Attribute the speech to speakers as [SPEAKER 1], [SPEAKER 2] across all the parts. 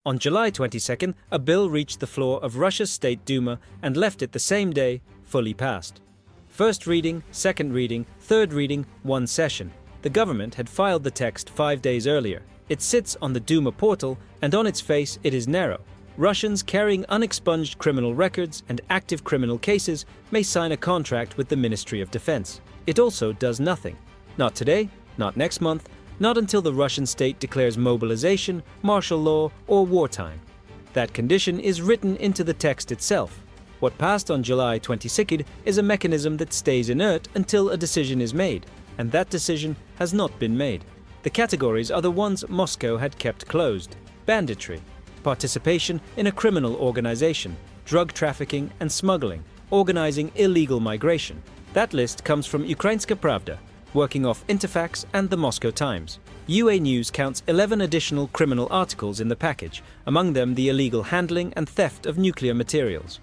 [SPEAKER 1] On July 22nd, a bill reached the floor of Russia's State Duma and left it the same day, fully passed. First reading, second reading, third reading, one session. The government had filed the text 5 days earlier. It sits on the Duma portal, and on its face it is narrow. Russians carrying unexpunged criminal records and active criminal cases may sign a contract with the Ministry of Defense. It also does nothing. Not today, not next month, not until the Russian state declares mobilization, martial law, or wartime. That condition is written into the text itself. What passed on July 22nd is a mechanism that stays inert until a decision is made, and that decision has not been made. The categories are the ones Moscow had kept closed: banditry, participation in a criminal organization, drug trafficking and smuggling, organizing illegal migration. That list comes from Ukrainska Pravda, working off Interfax and the Moscow Times. UA News counts 11 additional criminal articles in the package, among them the illegal handling and theft of nuclear materials.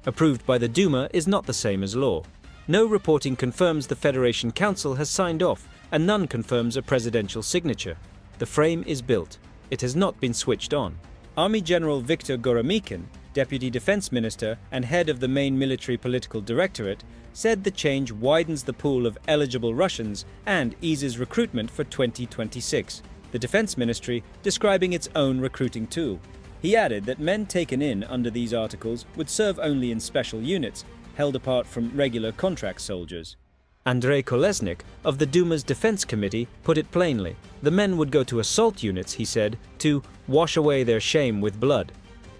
[SPEAKER 1] Approved by the Duma is not the same as law. No reporting confirms the Federation Council has signed off, and none confirms a presidential signature. The frame is built. It has not been switched on. Army General Viktor Goromykin, Deputy Defense Minister and head of the main military political directorate, said the change widens the pool of eligible Russians and eases recruitment for 2026, the Defense Ministry describing its own recruiting tool. He added that men taken in under these articles would serve only in special units, held apart from regular contract soldiers. Andrei Kolesnik of the Duma's Defense Committee put it plainly. The men would go to assault units, he said, to wash away their shame with blood.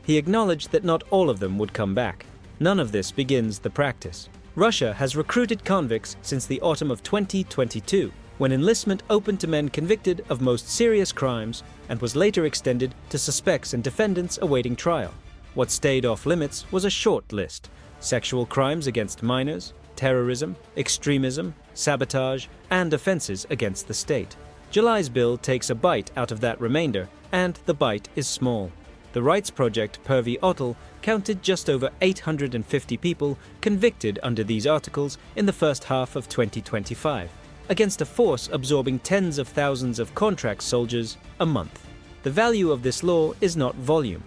[SPEAKER 1] He acknowledged that not all of them would come back. None of this begins the practice. Russia has recruited convicts since the autumn of 2022, when enlistment opened to men convicted of most serious crimes and was later extended to suspects and defendants awaiting trial. What stayed off limits was a short list: sexual crimes against minors, terrorism, extremism, sabotage, and offenses against the state. July's bill takes a bite out of that remainder, and the bite is small. The Rights Project Pervy Ottel counted just over 850 people convicted under these articles in the first half of 2025, against a force absorbing tens of thousands of contract soldiers a month. The value of this law is not volume.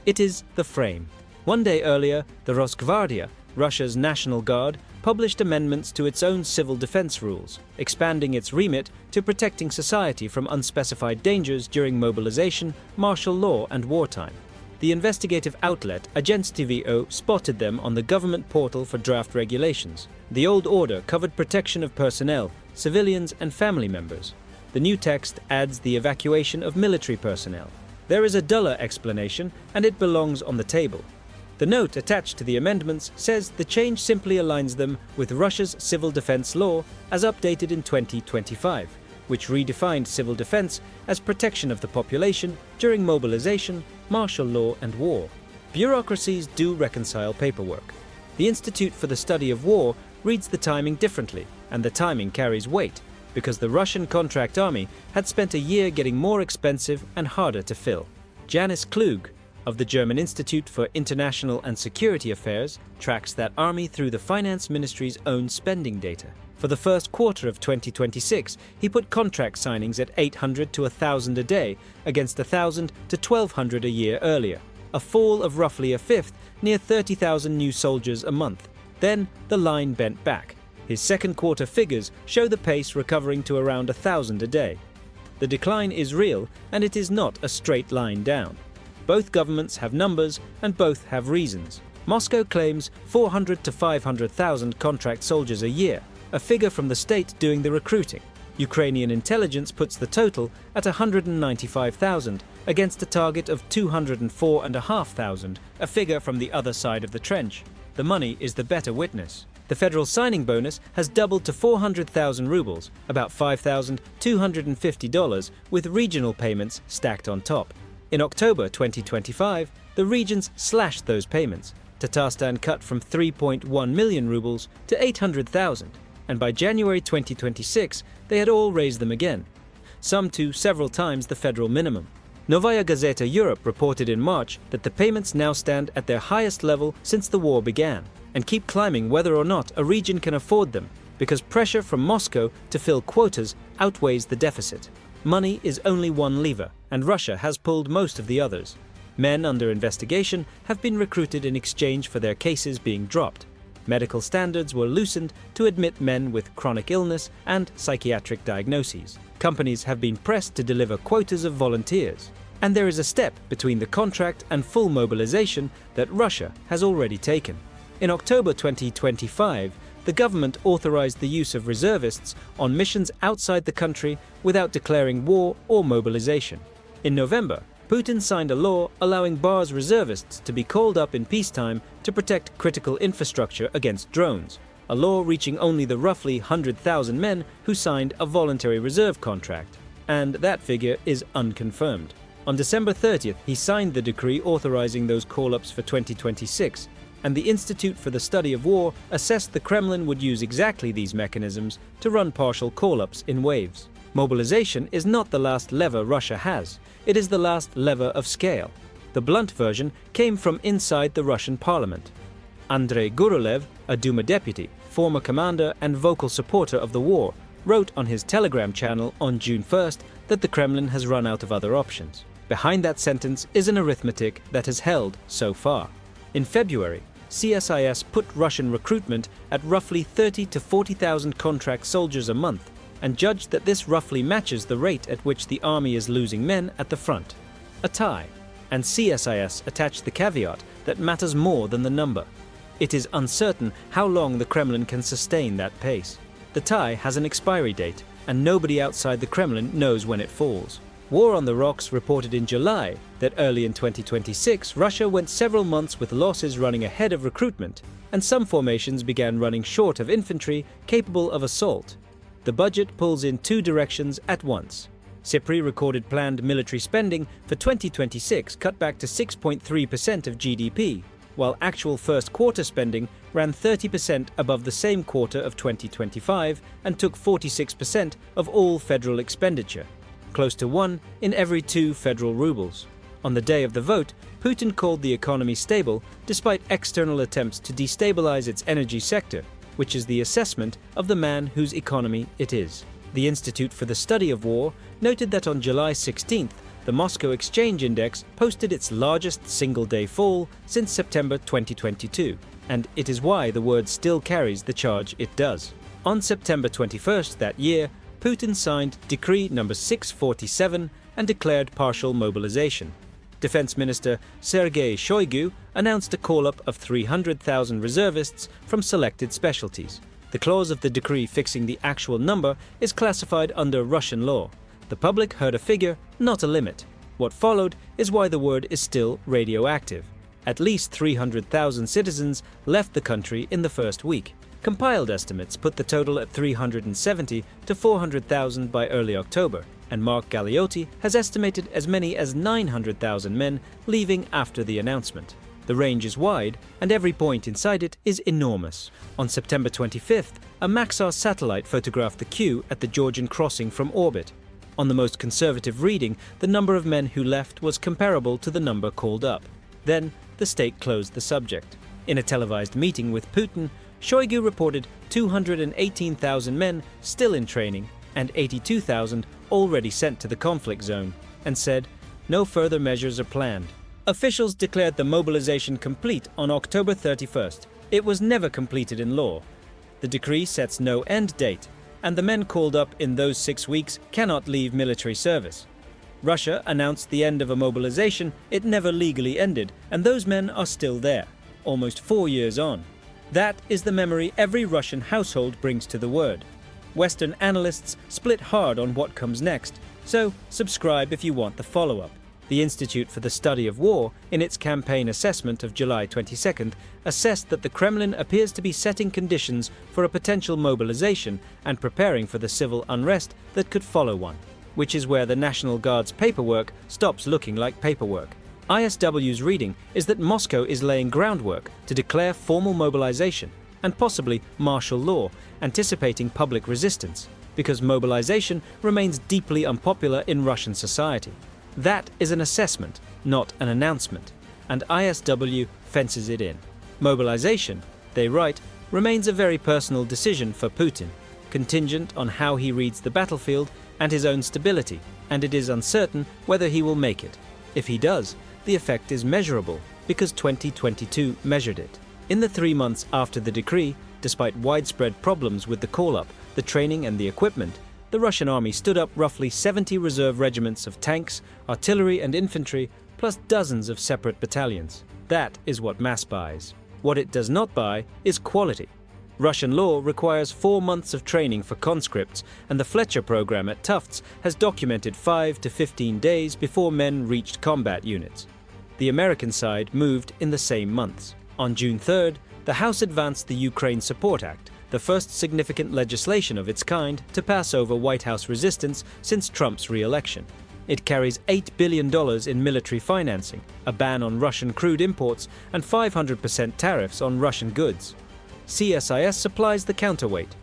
[SPEAKER 1] It is the frame. One day earlier, the Rosgvardia, Russia's National Guard, published amendments to its own civil defense rules, expanding its remit to protecting society from unspecified dangers during mobilization, martial law, and wartime. The investigative outlet Agentstvo spotted them on the government portal for draft regulations. The old order covered protection of personnel, civilians, and family members. The new text adds the evacuation of military personnel. There is a duller explanation, and it belongs on the table. The note attached to the amendments says the change simply aligns them with Russia's civil defense law as updated in 2025, which redefined civil defense as protection of the population during mobilization, martial law, and war. Bureaucracies do reconcile paperwork. The Institute for the Study of War reads the timing differently, and the timing carries weight, because the Russian contract army had spent a year getting more expensive and harder to fill. Janis Klug, of the German Institute for International and Security Affairs, tracks that army through the Finance Ministry's own spending data. For the first quarter of 2026, he put contract signings at 800 to 1,000 a day against 1,000 to 1,200 a year earlier, a fall of roughly a fifth, near 30,000 new soldiers a month. Then the line bent back. His second quarter figures show the pace recovering to around 1,000 a day. The decline is real, and it is not a straight line down. Both governments have numbers, and both have reasons. Moscow claims 400 to 500,000 contract soldiers a year, a figure from the state doing the recruiting. Ukrainian intelligence puts the total at 195,000 against a target of 204,500, a figure from the other side of the trench. The money is the better witness. The federal signing bonus has doubled to 400,000 rubles, about $5,250, with regional payments stacked on top. In October 2025, the regions slashed those payments. Tatarstan cut from 3.1 million rubles to 800,000, and by January 2026, they had all raised them again, some to several times the federal minimum. Novaya Gazeta Europe reported in March that the payments now stand at their highest level since the war began, and keep climbing whether or not a region can afford them, because pressure from Moscow to fill quotas outweighs the deficit. Money is only one lever, and Russia has pulled most of the others. Men under investigation have been recruited in exchange for their cases being dropped. Medical standards were loosened to admit men with chronic illness and psychiatric diagnoses. Companies have been pressed to deliver quotas of volunteers. And there is a step between the contract and full mobilization that Russia has already taken. In October 2025, the government authorized the use of reservists on missions outside the country without declaring war or mobilization. In November, Putin signed a law allowing Bar's reservists to be called up in peacetime to protect critical infrastructure against drones, a law reaching only the roughly 100,000 men who signed a voluntary reserve contract, and that figure is unconfirmed. On December 30th, he signed the decree authorizing those call-ups for 2026, and the Institute for the Study of War assessed the Kremlin would use exactly these mechanisms to run partial call-ups in waves. Mobilization is not the last lever Russia has, it is the last lever of scale. The blunt version came from inside the Russian parliament. Andrei Gurulev, a Duma deputy, former commander and vocal supporter of the war, wrote on his Telegram channel on June 1st that the Kremlin has run out of other options. Behind that sentence is an arithmetic that has held so far. In February, CSIS put Russian recruitment at roughly 30 to 40,000 contract soldiers a month, and judged that this roughly matches the rate at which the army is losing men at the front. A tie, and CSIS attached the caveat that matters more than the number. It is uncertain how long the Kremlin can sustain that pace. The tie has an expiry date, and nobody outside the Kremlin knows when it falls. War on the Rocks reported in July that early in 2026, Russia went several months with losses running ahead of recruitment, and some formations began running short of infantry capable of assault. The budget pulls in two directions at once. SIPRI recorded planned military spending for 2026 cut back to 6.3% of GDP, while actual first quarter spending ran 30% above the same quarter of 2025 and took 46% of all federal expenditure, close to 1 in every 2 federal rubles. On the day of the vote, Putin called the economy stable despite external attempts to destabilize its energy sector, which is the assessment of the man whose economy it is. The Institute for the Study of War noted that on July 16th, the Moscow Exchange Index posted its largest single-day fall since September 2022, and it is why the word still carries the charge it does. On September 21st that year, Putin signed Decree No. 647 and declared partial mobilization. Defense Minister Sergei Shoigu announced a call-up of 300,000 reservists from selected specialties. The clause of the decree fixing the actual number is classified under Russian law. The public heard a figure, not a limit. What followed is why the word is still radioactive. At least 300,000 citizens left the country in the first week. Compiled estimates put the total at 370 to 400,000 by early October, and Mark Galeotti has estimated as many as 900,000 men leaving after the announcement. The range is wide, and every point inside it is enormous. On September 25th, a Maxar satellite photographed the queue at the Georgian crossing from orbit. On the most conservative reading, the number of men who left was comparable to the number called up. Then, the state closed the subject. In a televised meeting with Putin, Shoigu reported 218,000 men still in training and 82,000 already sent to the conflict zone, and said, no further measures are planned. Officials declared the mobilization complete on October 31st. It was never completed in law. The decree sets no end date, and the men called up in those 6 weeks cannot leave military service. Russia announced the end of a mobilization it never legally ended, and those men are still there, almost 4 years on. That is the memory every Russian household brings to the word. Western analysts split hard on what comes next, so subscribe if you want the follow-up. The Institute for the Study of War, in its campaign assessment of July 22nd, assessed that the Kremlin appears to be setting conditions for a potential mobilization and preparing for the civil unrest that could follow one, which is where the National Guard's paperwork stops looking like paperwork. ISW's reading is that Moscow is laying groundwork to declare formal mobilization and possibly martial law, anticipating public resistance, because mobilization remains deeply unpopular in Russian society. That is an assessment, not an announcement, and ISW fences it in. Mobilization, they write, remains a very personal decision for Putin, contingent on how he reads the battlefield and his own stability, and it is uncertain whether he will make it. If he does, the effect is measurable because 2022 measured it. In the 3 months after the decree, despite widespread problems with the call-up, the training and the equipment, the Russian army stood up roughly 70 reserve regiments of tanks, artillery and infantry, plus dozens of separate battalions. That is what mass buys. What it does not buy is quality. Russian law requires 4 months of training for conscripts, and the Fletcher program at Tufts has documented 5 to 15 days before men reached combat units. The American side moved in the same months. On June 3rd, the House advanced the Ukraine Support Act, the first significant legislation of its kind to pass over White House resistance since Trump's re-election. It carries $8 billion in military financing, a ban on Russian crude imports, and 500% tariffs on Russian goods. CSIS supplies the counterweight.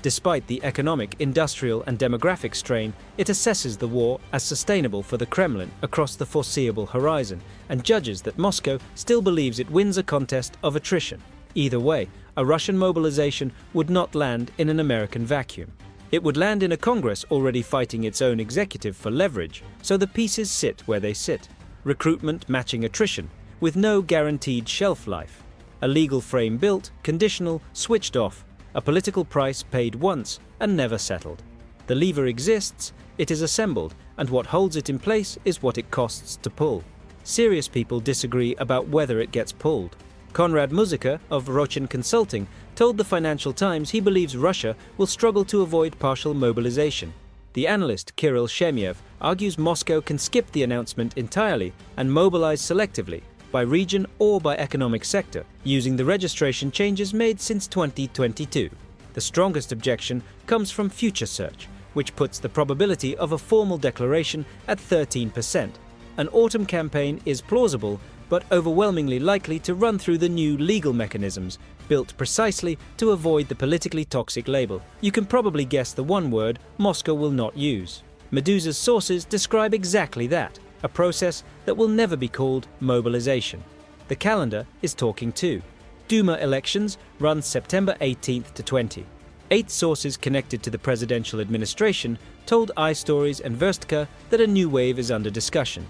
[SPEAKER 1] Despite the economic, industrial, and demographic strain, it assesses the war as sustainable for the Kremlin across the foreseeable horizon and judges that Moscow still believes it wins a contest of attrition. Either way, a Russian mobilization would not land in an American vacuum. It would land in a Congress already fighting its own executive for leverage, so the pieces sit where they sit. Recruitment matching attrition, with no guaranteed shelf life. A legal frame built, conditional, switched off. A political price paid once and never settled. The lever exists, it is assembled, and what holds it in place is what it costs to pull. Serious people disagree about whether it gets pulled. Konrad Muzica of Rochin Consulting told the Financial Times he believes Russia will struggle to avoid partial mobilization. The analyst Kirill Shemyev argues Moscow can skip the announcement entirely and mobilize selectively, by region or by economic sector, using the registration changes made since 2022. The strongest objection comes from Future Search, which puts the probability of a formal declaration at 13%. An autumn campaign is plausible, but overwhelmingly likely to run through the new legal mechanisms, built precisely to avoid the politically toxic label. You can probably guess the one word Moscow will not use. Medusa's sources describe exactly that, a process that will never be called mobilization. The calendar is talking too. Duma elections run September 18th to 20. 8 sources connected to the presidential administration told iStories and Verstka that a new wave is under discussion.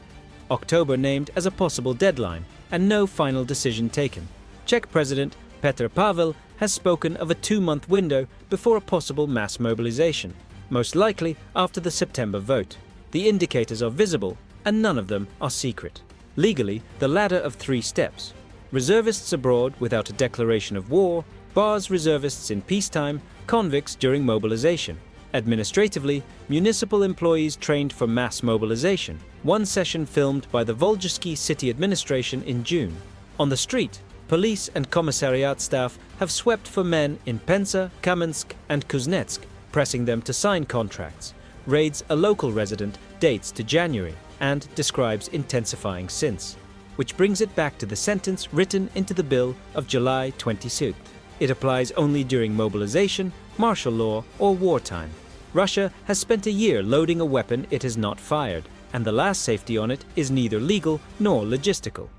[SPEAKER 1] October named as a possible deadline, and no final decision taken. Czech President Petr Pavel has spoken of a 2-month window before a possible mass mobilization, most likely after the September vote. The indicators are visible, and none of them are secret. Legally, the ladder of 3 steps. Reservists abroad without a declaration of war, bars reservists in peacetime, convicts during mobilization. Administratively, municipal employees trained for mass mobilization. One session filmed by the Volgyski city administration in June. On the street, police and commissariat staff have swept for men in Penza, Kamensk and Kuznetsk, pressing them to sign contracts. Raids a local resident dates to January and describes intensifying since, which brings it back to the sentence written into the bill of July 26th. It applies only during mobilization, martial law, or wartime. Russia has spent a year loading a weapon it has not fired, and the last safety on it is neither legal nor logistical.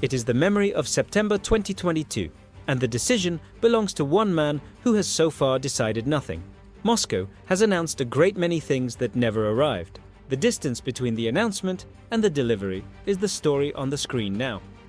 [SPEAKER 1] It is the memory of September 2022, and the decision belongs to one man who has so far decided nothing. Moscow has announced a great many things that never arrived. The distance between the announcement and the delivery is the story on the screen now.